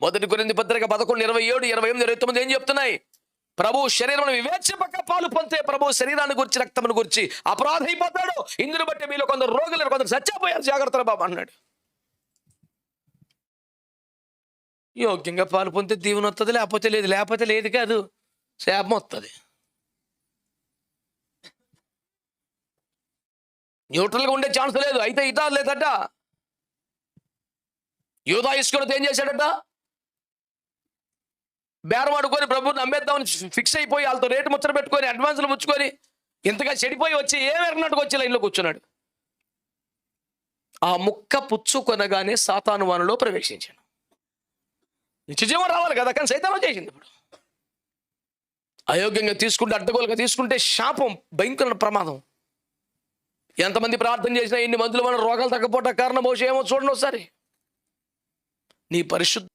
మొదటి కొరింథీ పత్రిక 11:27, 28, 29 ఏం చెప్తున్నాయి? ప్రభు శరీరం వివేచపక పాలు పొందే ప్రభు శరీరాన్ని గురించి, రక్తమును గురించి అపరాధ అయిపోతాడు. ఇందుని బట్టి మీలో కొందరు రోగులు, కొందరు చచ్చిపోయారు, జాగ్రత్త బాబు అన్నాడు. యోగ్యంగా పాలు పొందితే దీవెన వస్తుంది, లేకపోతే లేదు కాదు, శాపం వస్తుంది. న్యూట్రల్గా ఉండే ఛాన్స్ లేదు. అయితే ఇటా లేదట. యూదా ఇస్కరియోతు ఏం చేశాడట? బేరం ఆడుకొని ప్రభువుని నమ్మేద్దామని ఫిక్స్ అయిపోయి వాళ్ళతో రేటు ముచ్చట పెట్టుకొని అడ్వాన్సులు పుచ్చుకొని ఇంతగా చెడిపోయి వచ్చి ఏమెరినట్టుకు వచ్చి లైన్లో కూర్చున్నాడు. ఆ ముక్క పుచ్చుకొనగానే సాతాను వానిలో ప్రవేశించాను. నిత్యజీవం రావాలి కదా, కానీ సైతాను చేసింది. ఇప్పుడు అయోగ్యంగా తీసుకుంటే, అడ్డగోలుగా తీసుకుంటే శాపం, భయంకరమైన ప్రమాదం. ఎంతమంది ప్రార్థన చేసినా, ఎన్ని మందులు మన రోగాలు తగ్గపోవటం కారణం బహుశా ఏమో చూడండి ఒకసారి. నీ పరిశుద్ధ